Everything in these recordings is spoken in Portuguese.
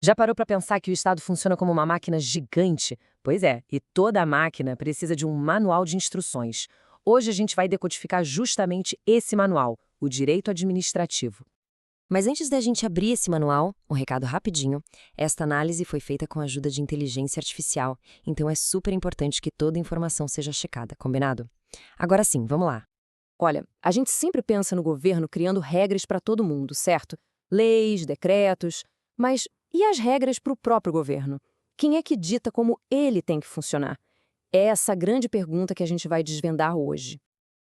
Já parou para pensar que o Estado funciona como uma máquina gigante? Pois é, e toda máquina precisa de um manual de instruções. Hoje a gente vai decodificar justamente esse manual, o direito administrativo. Mas antes da gente abrir esse manual, um recado rapidinho. Esta análise foi feita com a ajuda de inteligência artificial, então é super importante que toda a informação seja checada, combinado? Agora sim, vamos lá. Olha, a gente sempre pensa no governo criando regras para todo mundo, certo? Leis, decretos. Mas e as regras para o próprio governo? Quem é que dita como ele tem que funcionar? É essa a grande pergunta que a gente vai desvendar hoje.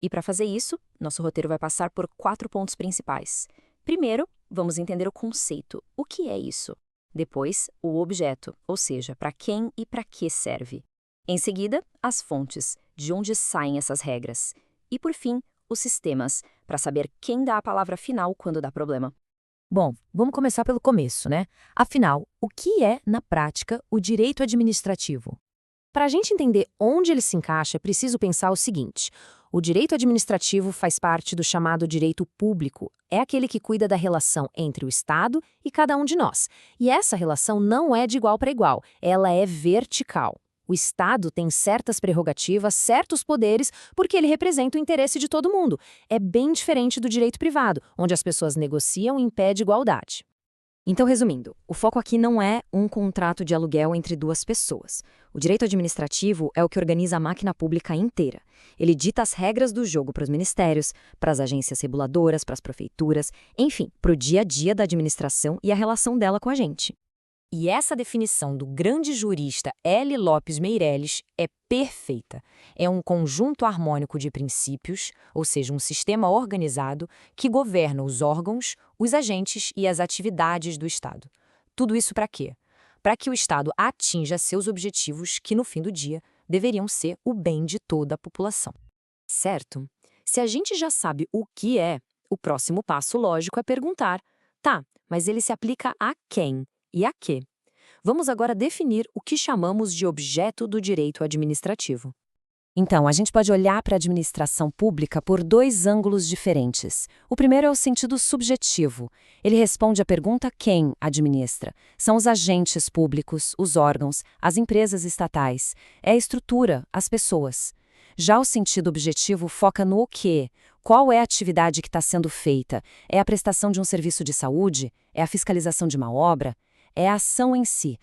E para fazer isso, nosso roteiro vai passar por 4 pontos principais. Primeiro, vamos entender o conceito. O que é isso? Depois, o objeto, ou seja, para quem e para que serve. Em seguida, as fontes, de onde saem essas regras. E, por fim, os sistemas, para saber quem dá a palavra final quando dá problema. Bom, vamos começar pelo começo, né? Afinal, o que é, na prática, o direito administrativo? Para a gente entender onde ele se encaixa, é preciso pensar o seguinte: o direito administrativo faz parte do chamado direito público. É aquele que cuida da relação entre o Estado e cada um de nós. E essa relação não é de igual para igual, ela é vertical. O Estado tem certas prerrogativas, certos poderes, porque ele representa o interesse de todo mundo. É bem diferente do direito privado, onde as pessoas negociam em pé de igualdade. Então, resumindo, o foco aqui não é um contrato de aluguel entre duas pessoas. O direito administrativo é o que organiza a máquina pública inteira. Ele dita as regras do jogo para os ministérios, para as agências reguladoras, para as prefeituras, enfim, para o dia a dia da administração e a relação dela com a gente. E essa definição do grande jurista L. Lopes Meireles é perfeita. É um conjunto harmônico de princípios, ou seja, um sistema organizado que governa os órgãos, os agentes e as atividades do Estado. Tudo isso para quê? Para que o Estado atinja seus objetivos que, no fim do dia, deveriam ser o bem de toda a população. Certo? Se a gente já sabe o que é, o próximo passo lógico é perguntar: tá, mas ele se aplica a quem? E a quê? Vamos agora definir o que chamamos de objeto do direito administrativo. Então, a gente pode olhar para a administração pública por dois ângulos diferentes. O primeiro é o sentido subjetivo. Ele responde à pergunta quem administra. São os agentes públicos, os órgãos, as empresas estatais. É a estrutura, as pessoas. Já o sentido objetivo foca no o quê. Qual é a atividade que está sendo feita? É a prestação de um serviço de saúde? É a fiscalização de uma obra? É a ação em si.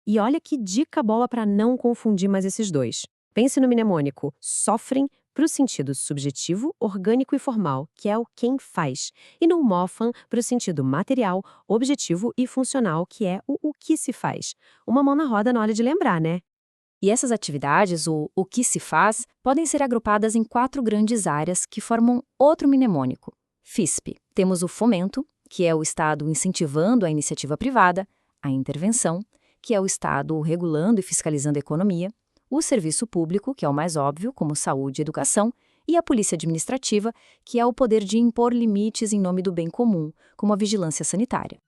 E olha que dica bola para não confundir mais esses dois. Pense no mnemônico sofrem para o sentido subjetivo, orgânico e formal, que é o quem faz, e no MOFAN para o sentido material, objetivo e funcional, que é o que se faz. Uma mão na roda na hora de lembrar, né? E essas atividades, o que se faz, podem ser agrupadas em 4 grandes áreas que formam outro mnemônico. FISP. Temos o fomento, que é o Estado incentivando a iniciativa privada, a intervenção, que é o Estado regulando e fiscalizando a economia, o serviço público, que é o mais óbvio, como saúde e educação, e a polícia administrativa, que é o poder de impor limites em nome do bem comum, como a vigilância sanitária.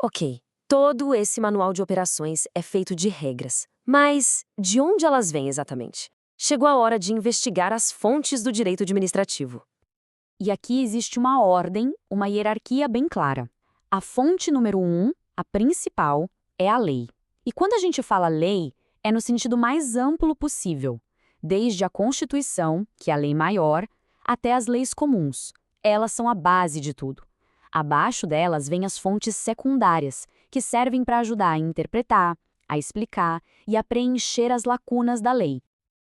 Ok, todo esse manual de operações é feito de regras. Mas de onde elas vêm exatamente? Chegou a hora de investigar as fontes do direito administrativo. E aqui existe uma ordem, uma hierarquia bem clara. A fonte número 1, a principal, é a lei. E quando a gente fala lei, é no sentido mais amplo possível, desde a Constituição, que é a lei maior, até as leis comuns. Elas são a base de tudo. Abaixo delas vêm as fontes secundárias, que servem para ajudar a interpretar, a explicar e a preencher as lacunas da lei.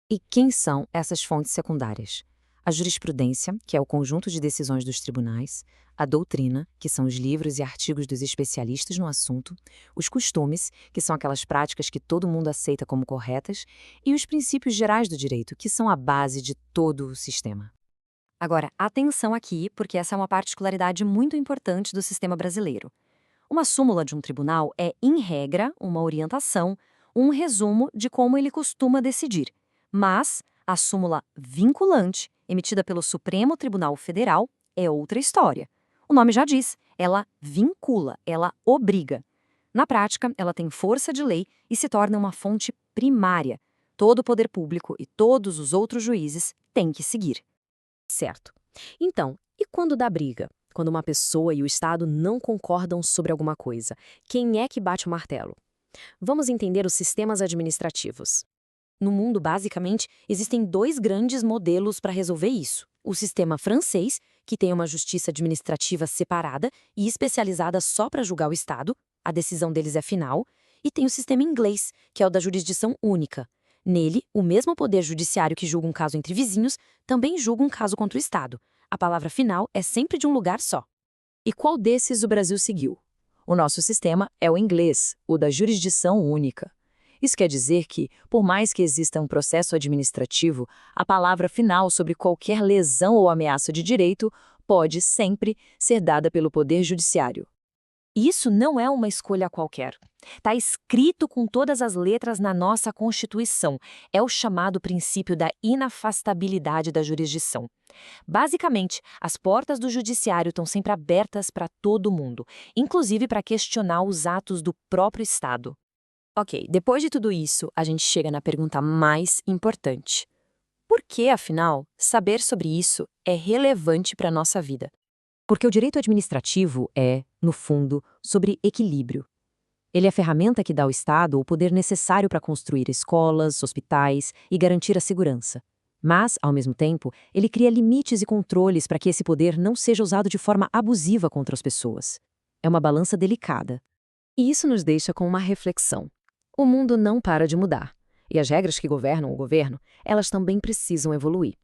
E quem são essas fontes secundárias? A jurisprudência, que é o conjunto de decisões dos tribunais, a doutrina, que são os livros e artigos dos especialistas no assunto, os costumes, que são aquelas práticas que todo mundo aceita como corretas, e os princípios gerais do direito, que são a base de todo o sistema. Agora, atenção aqui, porque essa é uma particularidade muito importante do sistema brasileiro. Uma súmula de um tribunal é, em regra, uma orientação, um resumo de como ele costuma decidir. Mas a súmula vinculante, emitida pelo Supremo Tribunal Federal, é outra história. O nome já diz, ela vincula, ela obriga. Na prática, ela tem força de lei e se torna uma fonte primária. Todo o poder público e todos os outros juízes têm que seguir. Certo. Então, e quando dá briga? quando uma pessoa e o Estado não concordam sobre alguma coisa. Quem é que bate o martelo? Vamos entender os sistemas administrativos. No mundo, basicamente, existem dois grandes modelos para resolver isso. O sistema francês, que tem uma justiça administrativa separada e especializada só para julgar o Estado, a decisão deles é final, e tem o sistema inglês, que é o da jurisdição única. Nele, o mesmo poder judiciário que julga um caso entre vizinhos também julga um caso contra o Estado. A palavra final é sempre de um lugar só. E qual desses o Brasil seguiu? O nosso sistema é o inglês, o da jurisdição única. Isso quer dizer que, por mais que exista um processo administrativo, a palavra final sobre qualquer lesão ou ameaça de direito pode sempre ser dada pelo Poder Judiciário. Isso não é uma escolha qualquer. Está escrito com todas as letras na nossa Constituição. É o chamado princípio da inafastabilidade da jurisdição. Basicamente, as portas do judiciário estão sempre abertas para todo mundo, inclusive para questionar os atos do próprio Estado. Ok, depois de tudo isso, a gente chega na pergunta mais importante. Por que, afinal, saber sobre isso é relevante para a nossa vida? Porque o direito administrativo é, no fundo, sobre equilíbrio. Ele é a ferramenta que dá ao Estado o poder necessário para construir escolas, hospitais e garantir a segurança. Mas, ao mesmo tempo, ele cria limites e controles para que esse poder não seja usado de forma abusiva contra as pessoas. É uma balança delicada. E isso nos deixa com uma reflexão. O mundo não para de mudar. E as regras que governam o governo, elas também precisam evoluir.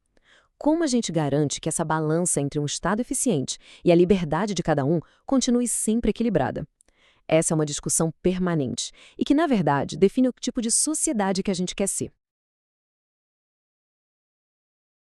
Como a gente garante que essa balança entre um Estado eficiente e a liberdade de cada um continue sempre equilibrada? Essa é uma discussão permanente e que, na verdade, define o tipo de sociedade que a gente quer ser.